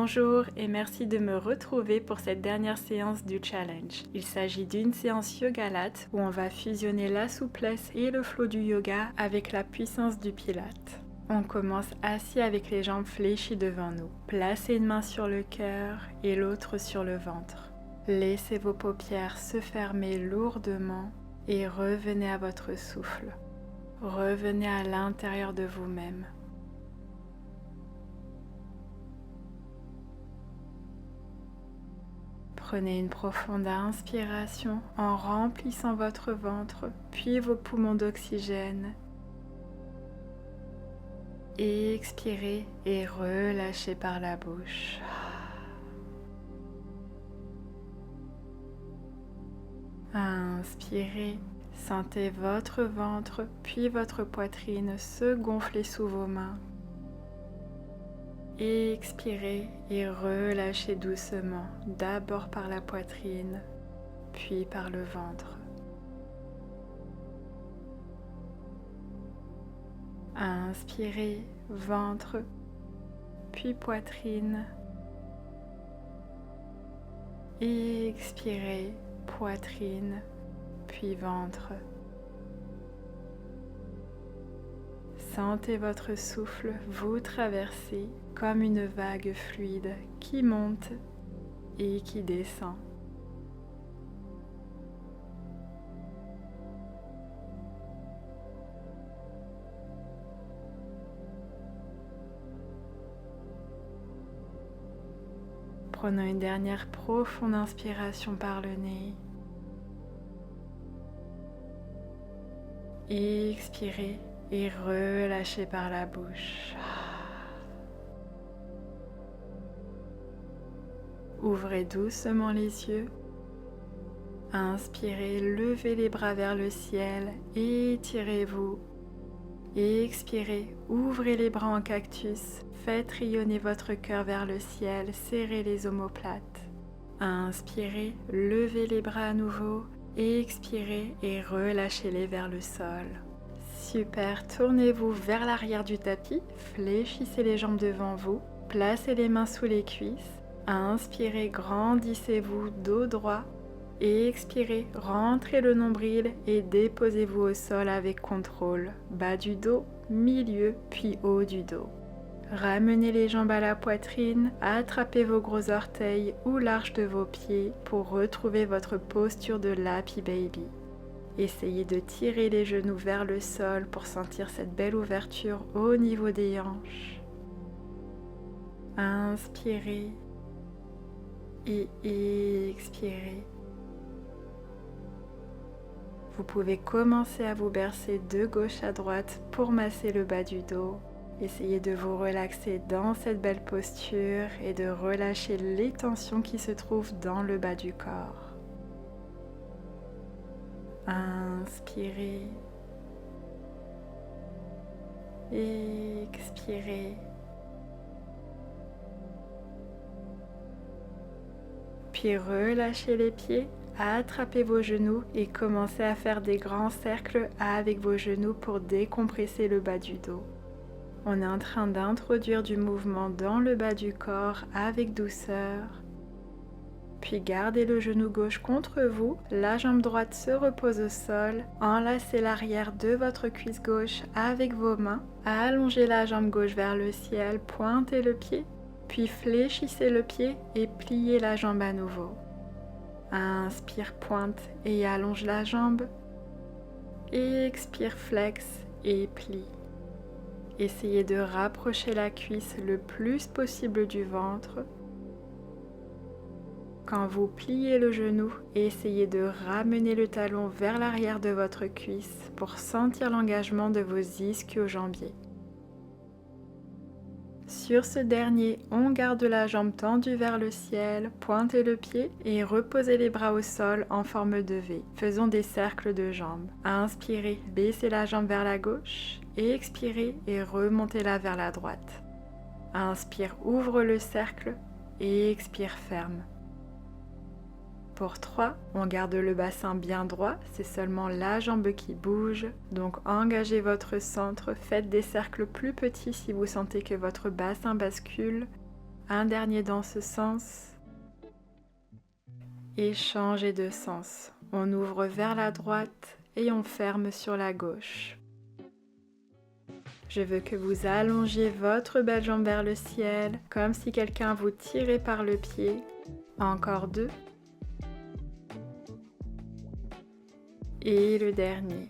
Bonjour et merci de me retrouver pour cette dernière séance du challenge. Il s'agit d'une séance yoga latte où on va fusionner la souplesse et le flow du yoga avec la puissance du pilate. On commence assis avec les jambes fléchies devant nous. Placez une main sur le cœur et l'autre sur le ventre. Laissez vos paupières se fermer lourdement et revenez à votre souffle. Revenez à l'intérieur de vous-même. Prenez une profonde inspiration en remplissant votre ventre, puis vos poumons d'oxygène. Expirez et relâchez par la bouche. Inspirez, sentez votre ventre, puis votre poitrine se gonfler sous vos mains. Expirez et relâchez doucement, d'abord par la poitrine, puis par le ventre. Inspirez, ventre, puis poitrine. Expirez, poitrine, puis ventre. Sentez votre souffle vous traverser comme une vague fluide qui monte et qui descend. Prenons une dernière profonde inspiration par le nez. Expirez et relâchez par la bouche. Ouvrez doucement les yeux. Inspirez, levez les bras vers le ciel, étirez-vous. Expirez, ouvrez les bras en cactus, faites rayonner votre cœur vers le ciel, serrez les omoplates. Inspirez, levez les bras à nouveau, expirez et relâchez-les vers le sol. Super, tournez-vous vers l'arrière du tapis, fléchissez les jambes devant vous, placez les mains sous les cuisses. Inspirez, grandissez-vous, dos droit. Expirez, rentrez le nombril et déposez-vous au sol avec contrôle. Bas du dos, milieu, puis haut du dos. Ramenez les jambes à la poitrine, attrapez vos gros orteils ou l'arche de vos pieds pour retrouver votre posture de l'Happy Baby. Essayez de tirer les genoux vers le sol pour sentir cette belle ouverture au niveau des hanches. Inspirez et expirez. Vous pouvez commencer à vous bercer de gauche à droite pour masser le bas du dos. Essayez de vous relaxer dans cette belle posture et de relâcher les tensions qui se trouvent dans le bas du corps. Inspirez. Expirez. Puis relâchez les pieds. Attrapez vos genoux et commencez à faire des grands cercles avec vos genoux pour décompresser le bas du dos. On est en train d'introduire du mouvement dans le bas du corps avec douceur. Puis gardez le genou gauche contre vous, la jambe droite se repose au sol, enlacez l'arrière de votre cuisse gauche avec vos mains, allongez la jambe gauche vers le ciel, pointez le pied, puis fléchissez le pied et pliez la jambe à nouveau. Inspire, pointe et allonge la jambe. Expire, flex et plie. Essayez de rapprocher la cuisse le plus possible du ventre. Quand vous pliez le genou, essayez de ramener le talon vers l'arrière de votre cuisse pour sentir l'engagement de vos ischio-jambiers. Sur ce dernier, on garde la jambe tendue vers le ciel, pointez le pied et reposez les bras au sol en forme de V. Faisons des cercles de jambes. Inspirez, baissez la jambe vers la gauche. Expirez et remontez-la vers la droite. Inspire, ouvre le cercle et expire, ferme. Pour 3, on garde le bassin bien droit, c'est seulement la jambe qui bouge. Donc engagez votre centre, faites des cercles plus petits si vous sentez que votre bassin bascule. un dernier dans ce sens et changez de sens. On ouvre vers la droite et on ferme sur la gauche. Je veux que vous allongiez votre belle jambe vers le ciel, comme si quelqu'un vous tirait par le pied. Encore 2. Et le dernier.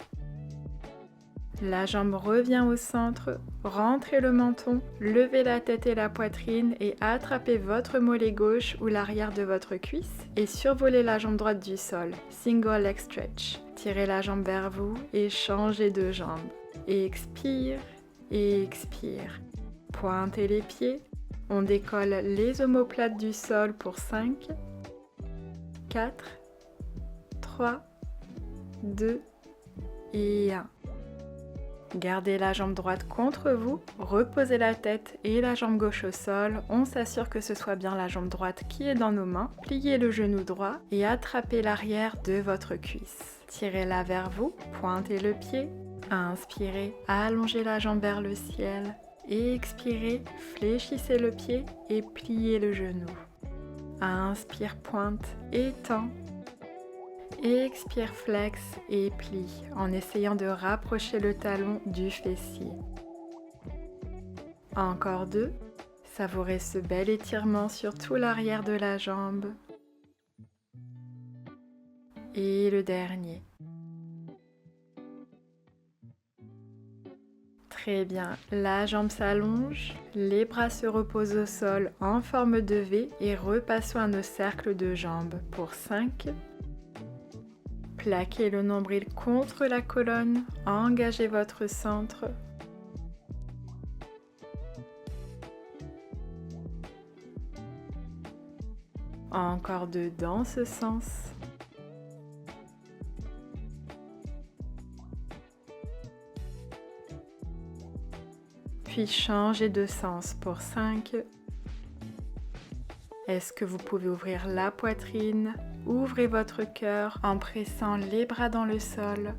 La jambe revient au centre, rentrez le menton, levez la tête et la poitrine et attrapez votre mollet gauche ou l'arrière de votre cuisse et survolez la jambe droite du sol. Single leg stretch. Tirez la jambe vers vous et changez de jambe. Expire et expire. Pointez les pieds. On décolle les omoplates du sol pour 5, 4, 3, 2 et 1. Gardez la jambe droite contre vous, reposez la tête et la jambe gauche au sol. On s'assure que ce soit bien la jambe droite qui est dans nos mains. Pliez le genou droit et attrapez l'arrière de votre cuisse. Tirez-la vers vous, pointez le pied. Inspirez, allongez la jambe vers le ciel. Et expirez, fléchissez le pied et pliez le genou. Inspire, pointe, étend. Expire, flex et plie en essayant de rapprocher le talon du fessier. Encore 2. Savourez ce bel étirement sur tout l'arrière de la jambe. Et le dernier. Très bien, la jambe s'allonge, les bras se reposent au sol en forme de V et repassons à nos cercles de jambes pour 5. Plaquez le nombril contre la colonne, engagez votre centre. Encore 2 dans ce sens. Puis changez de sens pour 5. Est-ce que vous pouvez ouvrir la poitrine? Ouvrez votre cœur en pressant les bras dans le sol.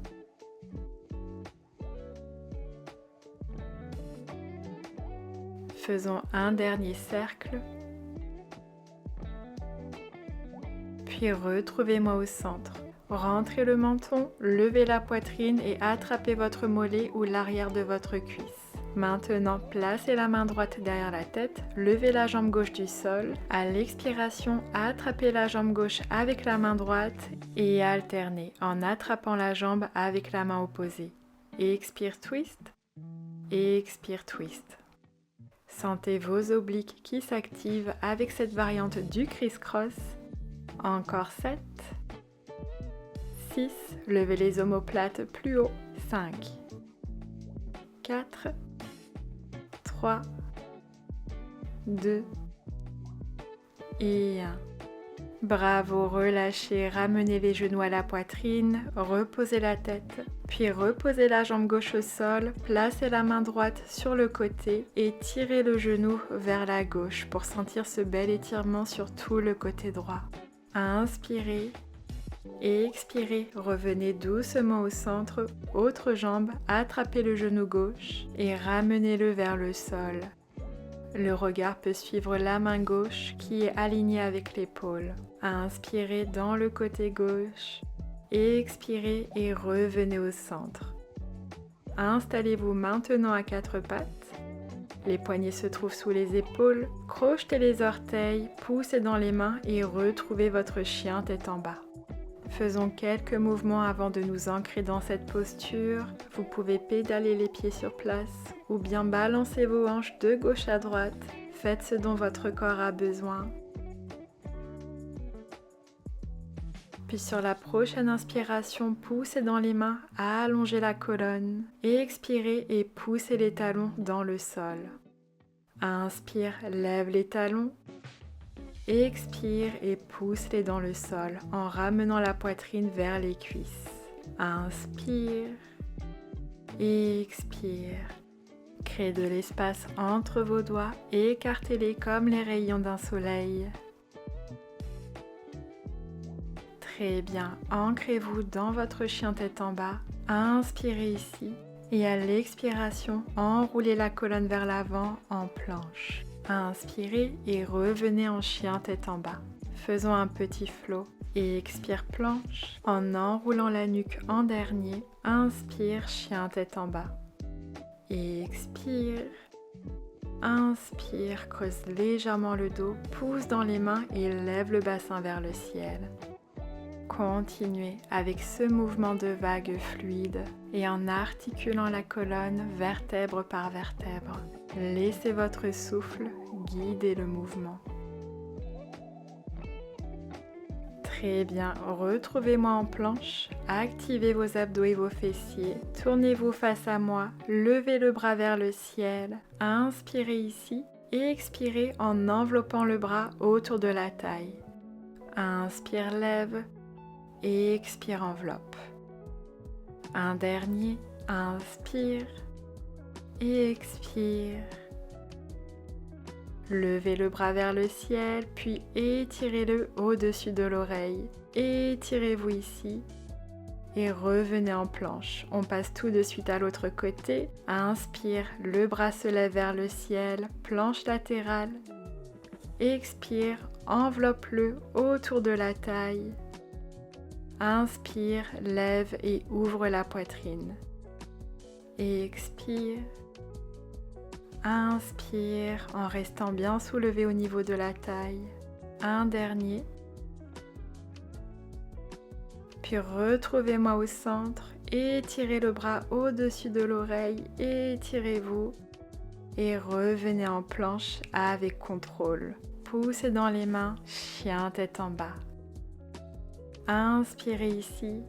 Faisons un dernier cercle. Puis retrouvez-moi au centre. Rentrez le menton, levez la poitrine et attrapez votre mollet ou l'arrière de votre cuisse. Maintenant, placez la main droite derrière la tête, levez la jambe gauche du sol. À l'expiration, attrapez la jambe gauche avec la main droite et alternez en attrapant la jambe avec la main opposée. Expire, twist. Expire, twist. Sentez vos obliques qui s'activent avec cette variante du criss-cross. Encore 7. 6. Levez les omoplates plus haut. 5. 4. 3, 2 et 1. Bravo, relâchez, ramenez les genoux à la poitrine, reposez la tête, puis reposez la jambe gauche au sol, placez la main droite sur le côté et tirez le genou vers la gauche pour sentir ce bel étirement sur tout le côté droit. Inspirez. Expirez, revenez doucement au centre, autre jambe, attrapez le genou gauche et ramenez-le vers le sol. Le regard peut suivre la main gauche qui est alignée avec l'épaule. Inspirez dans le côté gauche, expirez et revenez au centre. Installez-vous maintenant à 4 pattes. Les poignets se trouvent sous les épaules, crochetez les orteils, poussez dans les mains et retrouvez votre chien tête en bas. Faisons quelques mouvements avant de nous ancrer dans cette posture. Vous pouvez pédaler les pieds sur place ou bien balancer vos hanches de gauche à droite. Faites ce dont votre corps a besoin. Puis sur la prochaine inspiration, poussez dans les mains, allongez la colonne. Expirez et poussez les talons dans le sol. Inspire, lève les talons. Expire et pousse-les dans le sol en ramenant la poitrine vers les cuisses. Inspire, expire. Créez de l'espace entre vos doigts et écartez-les comme les rayons d'un soleil. Très bien, ancrez-vous dans votre chien tête en bas. Inspirez ici et à l'expiration, enroulez la colonne vers l'avant en planche. Inspirez et revenez en chien tête en bas. Faisons un petit flow. Et expire planche en enroulant la nuque en dernier. Inspire, chien tête en bas. Et expire. Inspire, creuse légèrement le dos, pousse dans les mains et lève le bassin vers le ciel. Continuez avec ce mouvement de vague fluide et en articulant la colonne vertèbre par vertèbre. Laissez votre souffle guider le mouvement. Très bien, retrouvez-moi en planche, activez vos abdos et vos fessiers, tournez-vous face à moi, levez le bras vers le ciel, inspirez ici et expirez en enveloppant le bras autour de la taille. Inspire, lève et expire, enveloppe. Un dernier, inspire et expire. Levez le bras vers le ciel, puis étirez-le au-dessus de l'oreille. Étirez-vous ici et revenez en planche. On passe tout de suite à l'autre côté. Inspire, le bras se lève vers le ciel, planche latérale. Expire, enveloppe-le autour de la taille. Inspire, lève et ouvre la poitrine. Expire. Inspire en restant bien soulevé au niveau de la taille. Un dernier. Puis retrouvez-moi au centre. Étirez le bras au-dessus de l'oreille. Étirez-vous. Et revenez en planche avec contrôle. Poussez dans les mains, chien tête en bas. Inspirez ici.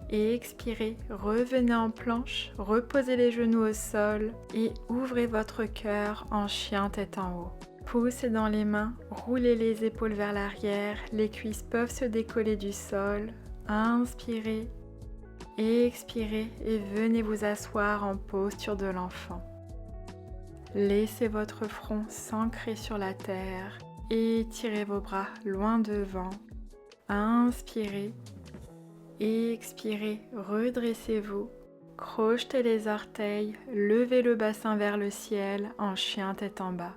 Et expirez, revenez en planche, reposez les genoux au sol et ouvrez votre cœur en chien tête en haut. Poussez dans les mains, roulez les épaules vers l'arrière, les cuisses peuvent se décoller du sol. Inspirez, expirez et venez vous asseoir en posture de l'enfant. Laissez votre front s'ancrer sur la terre, étirez vos bras loin devant. Inspirez. Expirez, redressez-vous, crochetez les orteils, levez le bassin vers le ciel en chien tête en bas.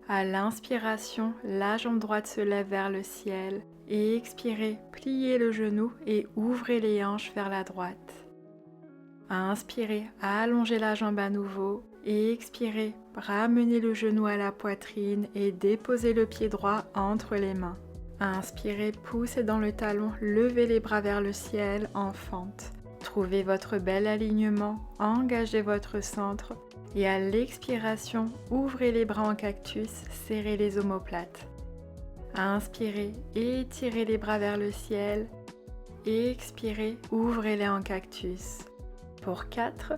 À l'inspiration, la jambe droite se lève vers le ciel et expirez, pliez le genou et ouvrez les hanches vers la droite. Inspirez, allongez la jambe à nouveau et expirez, ramenez le genou à la poitrine et déposez le pied droit entre les mains. Inspirez, poussez dans le talon, levez les bras vers le ciel en fente. Trouvez votre bel alignement, engagez votre centre et à l'expiration, ouvrez les bras en cactus, serrez les omoplates. Inspirez, étirez les bras vers le ciel. Expirez, ouvrez-les en cactus. Pour 4,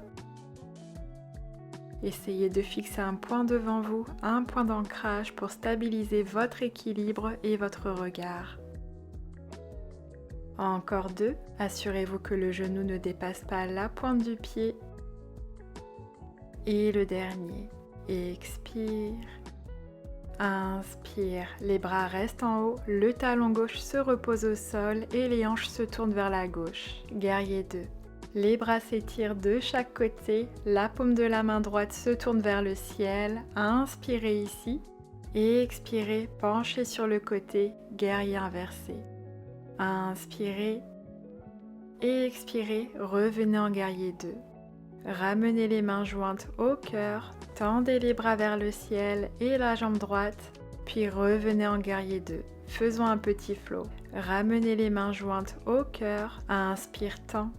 essayez de fixer un point devant vous, un point d'ancrage pour stabiliser votre équilibre et votre regard. Encore 2, assurez-vous que le genou ne dépasse pas la pointe du pied. Et le dernier, expire. Inspire, les bras restent en haut, le talon gauche se repose au sol et les hanches se tournent vers la gauche. Guerrier 2. Les bras s'étirent de chaque côté, la paume de la main droite se tourne vers le ciel. Inspirez ici et expirez, penchez sur le côté, guerrier inversé. Inspirez et expirez, revenez en guerrier 2. Ramenez les mains jointes au cœur, tendez les bras vers le ciel et la jambe droite, puis revenez en guerrier 2. Faisons un petit flow. Ramenez les mains jointes au cœur, inspire, tend.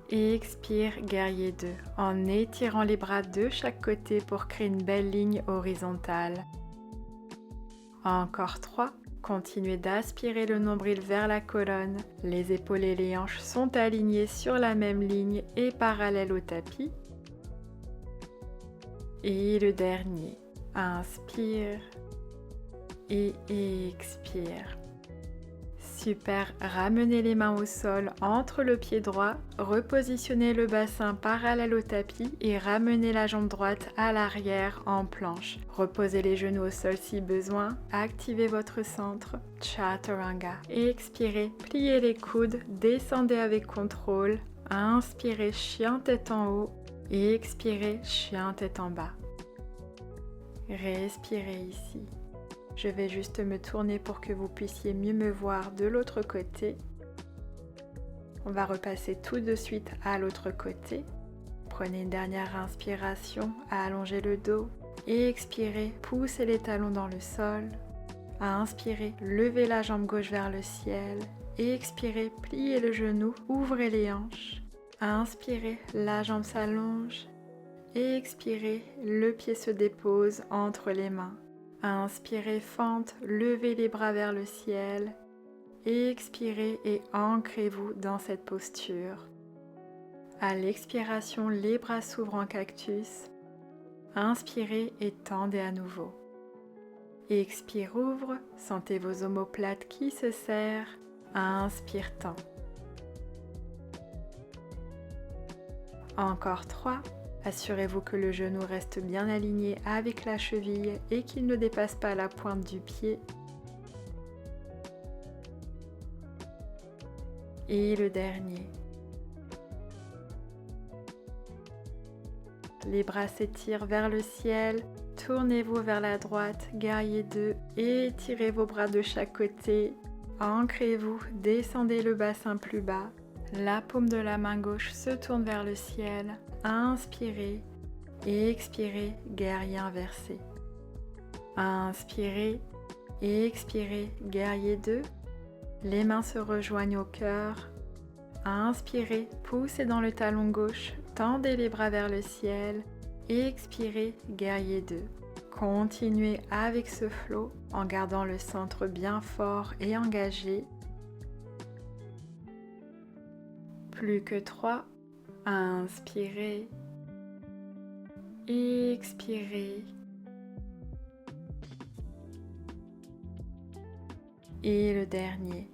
Et expire, guerrier 2, en étirant les bras de chaque côté pour créer une belle ligne horizontale. Encore 3, continuez d'aspirer le nombril vers la colonne. Les épaules et les hanches sont alignées sur la même ligne et parallèles au tapis. Et le dernier, inspire et expire. Super, ramenez les mains au sol entre le pied droit, repositionnez le bassin parallèle au tapis et ramenez la jambe droite à l'arrière en planche. Reposez les genoux au sol si besoin, activez votre centre, Chaturanga. Expirez, pliez les coudes, descendez avec contrôle, inspirez, chien tête en haut et expirez, chien tête en bas. Respirez ici. Je vais juste me tourner pour que vous puissiez mieux me voir de l'autre côté. On va repasser tout de suite à l'autre côté. Prenez une dernière inspiration, allongez le dos. Et expirez, poussez les talons dans le sol. Inspirez, levez la jambe gauche vers le ciel. Et expirez, pliez le genou, ouvrez les hanches. Inspirez, la jambe s'allonge. Et expirez, le pied se dépose entre les mains. Inspirez, fente, levez les bras vers le ciel. Et expirez et ancrez-vous dans cette posture. À l'expiration, les bras s'ouvrent en cactus. Inspirez et tendez à nouveau. Expire, ouvre, sentez vos omoplates qui se serrent. Inspire, tend. Encore 3. Assurez-vous que le genou reste bien aligné avec la cheville et qu'il ne dépasse pas la pointe du pied. Et le dernier. Les bras s'étirent vers le ciel. Tournez-vous vers la droite, guerrier 2. Étirez vos bras de chaque côté. Ancrez-vous, descendez le bassin plus bas. La paume de la main gauche se tourne vers le ciel. Inspirez et expirez, guerrier inversé. Inspirez et expirez, guerrier 2. Les mains se rejoignent au cœur. Inspirez, poussez dans le talon gauche, tendez les bras vers le ciel. Et expirez, guerrier 2. Continuez avec ce flow en gardant le centre bien fort et engagé. Plus que 3. Inspirez. Expirez. Et le dernier.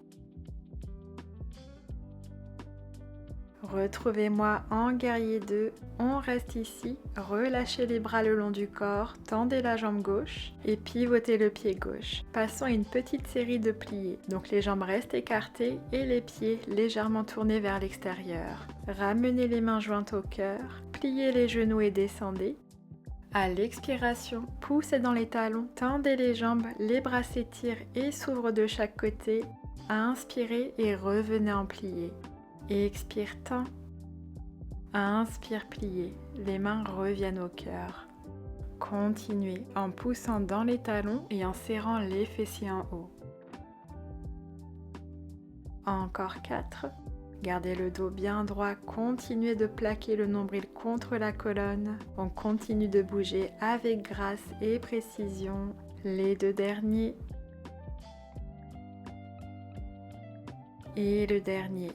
Retrouvez-moi en guerrier 2, on reste ici, relâchez les bras le long du corps, tendez la jambe gauche et pivotez le pied gauche. Passons à une petite série de pliés, donc les jambes restent écartées et les pieds légèrement tournés vers l'extérieur. Ramenez les mains jointes au cœur, pliez les genoux et descendez. À l'expiration, poussez dans les talons, tendez les jambes, les bras s'étirent et s'ouvrent de chaque côté. Inspirez et revenez en plié. Expire, tend. Inspire, plié. Les mains reviennent au cœur. Continuez en poussant dans les talons et en serrant les fessiers en haut. Encore 4. Gardez le dos bien droit. Continuez de plaquer le nombril contre la colonne. On continue de bouger avec grâce et précision. Les 2 derniers. Et le dernier.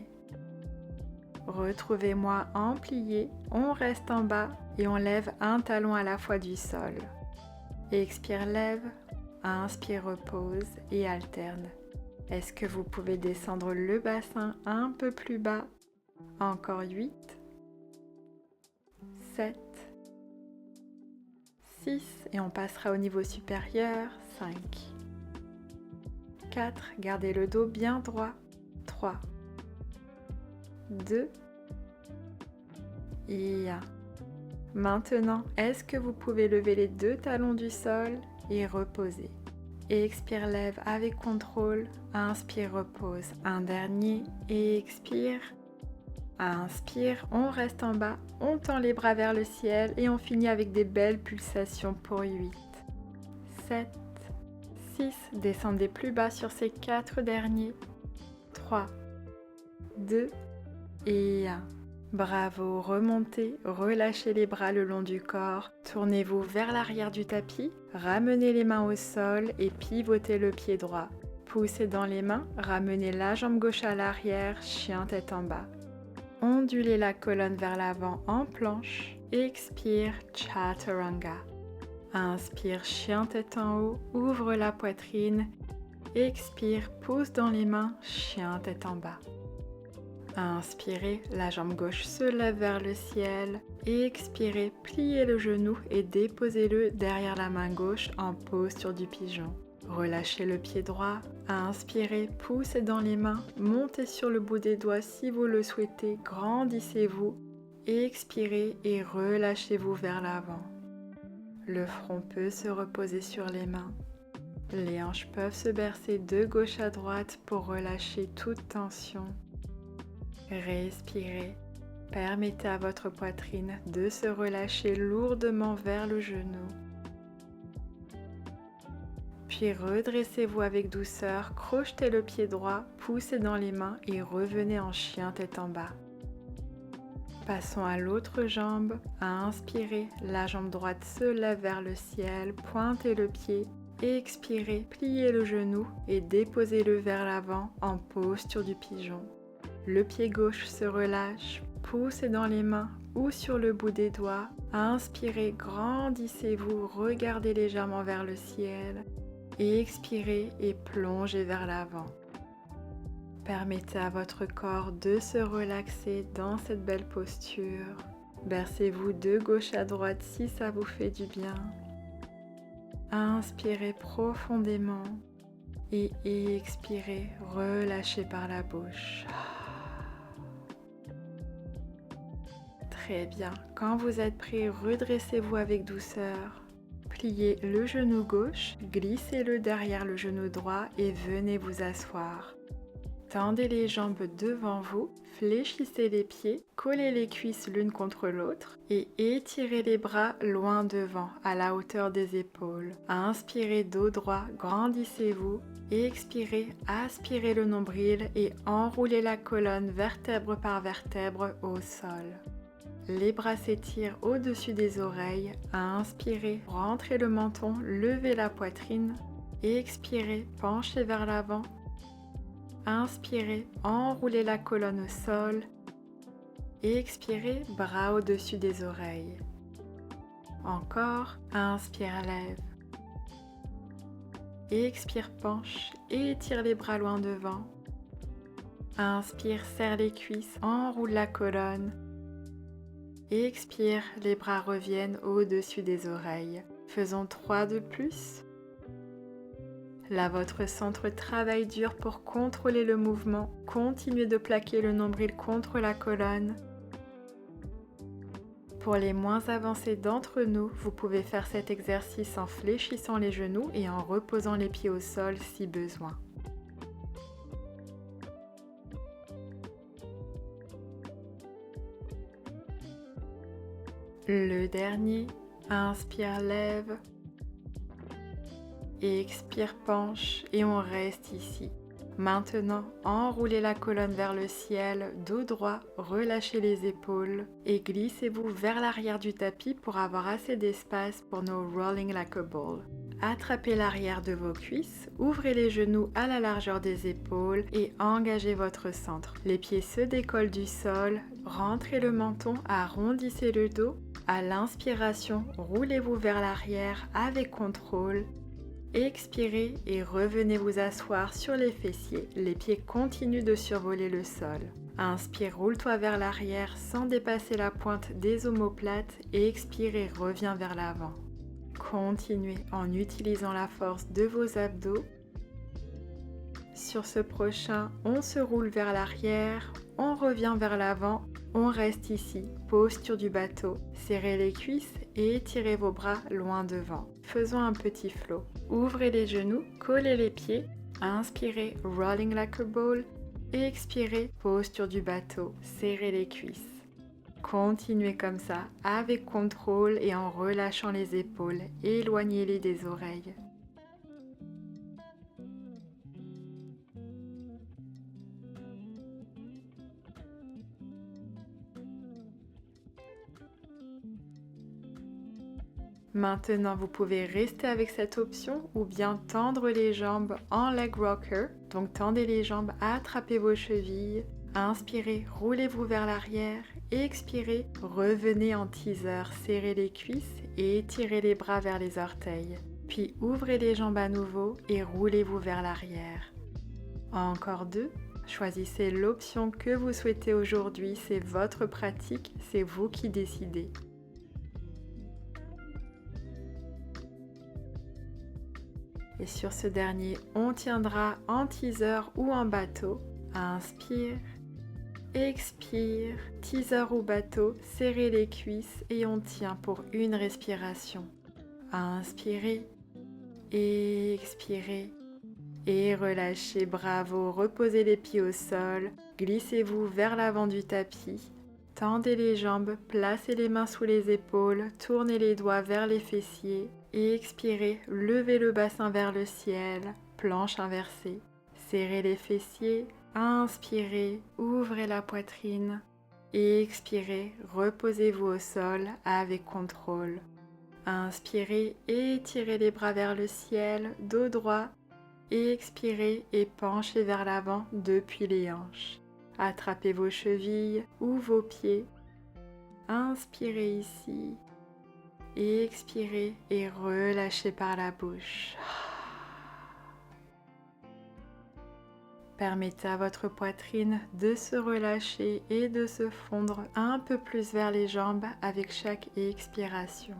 Retrouvez-moi en plié, on reste en bas et on lève un talon à la fois du sol. Expire, lève, inspire, repose et alterne. Est-ce que vous pouvez descendre le bassin un peu plus bas? Encore 8, 7, 6 et on passera au niveau supérieur, 5, 4, gardez le dos bien droit, 3, 2 et 1. Maintenant, est-ce que vous pouvez lever les 2 talons du sol et reposer? Expire, lève avec contrôle. Inspire, repose. Un dernier. Expire. Inspire, on reste en bas. On tend les bras vers le ciel et on finit avec des belles pulsations pour 8, 7, 6. Descendez plus bas sur ces 4 derniers. 3, 2 et 1. Bravo, remontez, relâchez les bras le long du corps, tournez-vous vers l'arrière du tapis, ramenez les mains au sol et pivotez le pied droit. Poussez dans les mains, ramenez la jambe gauche à l'arrière, chien tête en bas. Ondulez la colonne vers l'avant en planche, expire, chaturanga. Inspire, chien tête en haut, ouvre la poitrine, expire, pousse dans les mains, chien tête en bas. Inspirez, la jambe gauche se lève vers le ciel. Expirez, pliez le genou et déposez-le derrière la main gauche en posture du pigeon. Relâchez le pied droit. Inspirez, poussez dans les mains. Montez sur le bout des doigts si vous le souhaitez. Grandissez-vous. Expirez et relâchez-vous vers l'avant. Le front peut se reposer sur les mains. Les hanches peuvent se bercer de gauche à droite pour relâcher toute tension. Respirez. Permettez à votre poitrine de se relâcher lourdement vers le genou. Puis redressez-vous avec douceur, crochetez le pied droit, poussez dans les mains et revenez en chien tête en bas. Passons à l'autre jambe. Inspirez, la jambe droite se lève vers le ciel, pointez le pied. Expirez, pliez le genou et déposez-le vers l'avant en posture du pigeon. Le pied gauche se relâche, poussez dans les mains ou sur le bout des doigts. Inspirez, grandissez-vous, regardez légèrement vers le ciel. Expirez et plongez vers l'avant. Permettez à votre corps de se relaxer dans cette belle posture. Bercez-vous de gauche à droite si ça vous fait du bien. Inspirez profondément et expirez, relâchez par la bouche. Très bien. Quand vous êtes prêt, redressez-vous avec douceur. Pliez le genou gauche, glissez-le derrière le genou droit et venez vous asseoir. Tendez les jambes devant vous, fléchissez les pieds, collez les cuisses l'une contre l'autre et étirez les bras loin devant, à la hauteur des épaules. Inspirez dos droit, grandissez-vous. Expirez, aspirez le nombril et enroulez la colonne vertèbre par vertèbre au sol. Les bras s'étirent au-dessus des oreilles. Inspirez, rentrez le menton, levez la poitrine. Expirez, penchez vers l'avant. Inspirez, enroulez la colonne au sol. Expirez, bras au-dessus des oreilles. Encore, inspire, lève. Expire, penche, étire les bras loin devant. Inspire, serre les cuisses, enroule la colonne. Expire, les bras reviennent au-dessus des oreilles. Faisons 3 de plus. Là, votre centre travaille dur pour contrôler le mouvement. Continuez de plaquer le nombril contre la colonne. Pour les moins avancés d'entre nous, vous pouvez faire cet exercice en fléchissant les genoux et en reposant les pieds au sol si besoin. Le dernier, inspire, lève. Expire, penche et on reste ici. Maintenant, enroulez la colonne vers le ciel, dos droit, relâchez les épaules et glissez-vous vers l'arrière du tapis pour avoir assez d'espace pour nos Rolling Like a Ball. Attrapez l'arrière de vos cuisses, ouvrez les genoux à la largeur des épaules et engagez votre centre. Les pieds se décollent du sol, rentrez le menton, arrondissez le dos. À l'inspiration, roulez-vous vers l'arrière avec contrôle. Expirez et revenez vous asseoir sur les fessiers. Les pieds continuent de survoler le sol. Inspire, roule-toi vers l'arrière sans dépasser la pointe des omoplates et expire et reviens vers l'avant. Continuez en utilisant la force de vos abdos. Sur ce prochain, on se roule vers l'arrière, on revient vers l'avant, on reste ici, posture du bateau. Serrez les cuisses et étirez vos bras loin devant. Faisons un petit flow. Ouvrez les genoux, collez les pieds, inspirez, rolling like a ball, et expirez, posture du bateau, serrez les cuisses. Continuez comme ça, avec contrôle et en relâchant les épaules, éloignez-les des oreilles. Maintenant, vous pouvez rester avec cette option ou bien tendre les jambes en leg rocker. Donc, tendez les jambes, attrapez vos chevilles. Inspirez, roulez-vous vers l'arrière. Expirez, revenez en teaser, serrez les cuisses et étirez les bras vers les orteils. Puis, ouvrez les jambes à nouveau et roulez-vous vers l'arrière. Encore 2. Choisissez l'option que vous souhaitez aujourd'hui. C'est votre pratique, c'est vous qui décidez. Et sur ce dernier, on tiendra en teaser ou en bateau. Inspire, expire, teaser ou bateau, serrez les cuisses et on tient pour une respiration. Inspirez, expirez et relâchez. Bravo, reposez les pieds au sol, glissez-vous vers l'avant du tapis. Tendez les jambes, placez les mains sous les épaules, tournez les doigts vers les fessiers. Expirez, levez le bassin vers le ciel, planche inversée. Serrez les fessiers, inspirez, ouvrez la poitrine. Expirez, reposez-vous au sol avec contrôle. Inspirez, étirez les bras vers le ciel, dos droit. Expirez et penchez vers l'avant depuis les hanches. Attrapez vos chevilles ou vos pieds. Inspirez ici. Expirez et relâchez par la bouche. Permettez à votre poitrine de se relâcher et de se fondre un peu plus vers les jambes avec chaque expiration.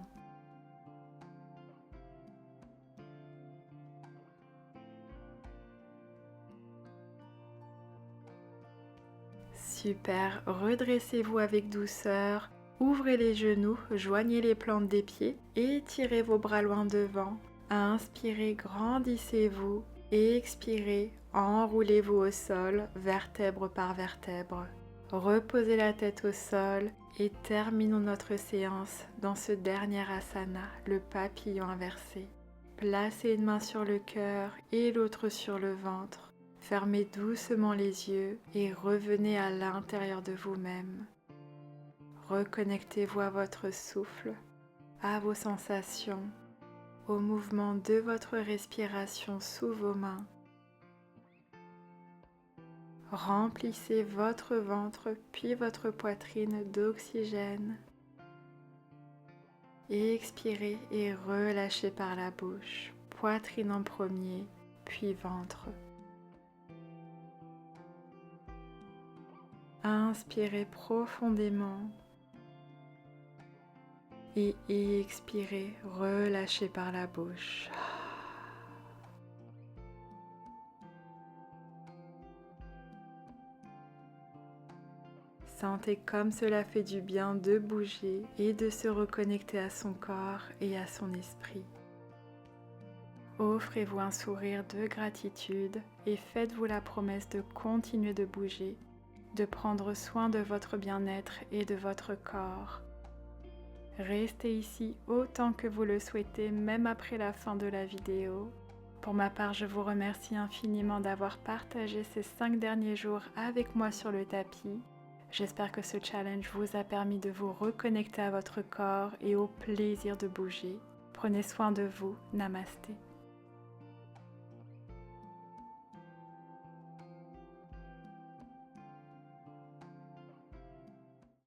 Super, redressez-vous avec douceur, ouvrez les genoux, joignez les plantes des pieds et tirez vos bras loin devant. Inspirez, grandissez-vous, expirez, enroulez-vous au sol, vertèbre par vertèbre. Reposez la tête au sol et terminons notre séance dans ce dernier asana, le papillon inversé. Placez une main sur le cœur et l'autre sur le ventre. Fermez doucement les yeux et revenez à l'intérieur de vous-même. Reconnectez-vous à votre souffle, à vos sensations, au mouvement de votre respiration sous vos mains. Remplissez votre ventre puis votre poitrine d'oxygène. Expirez et relâchez par la bouche, poitrine en premier, puis ventre. Inspirez profondément et expirez, relâchez par la bouche. Sentez comme cela fait du bien de bouger et de se reconnecter à son corps et à son esprit. Offrez-vous un sourire de gratitude et faites-vous la promesse de continuer de bouger, de prendre soin de votre bien-être et de votre corps. Restez ici autant que vous le souhaitez, même après la fin de la vidéo. Pour ma part, je vous remercie infiniment d'avoir partagé ces 5 derniers jours avec moi sur le tapis. J'espère que ce challenge vous a permis de vous reconnecter à votre corps et au plaisir de bouger. Prenez soin de vous. Namasté.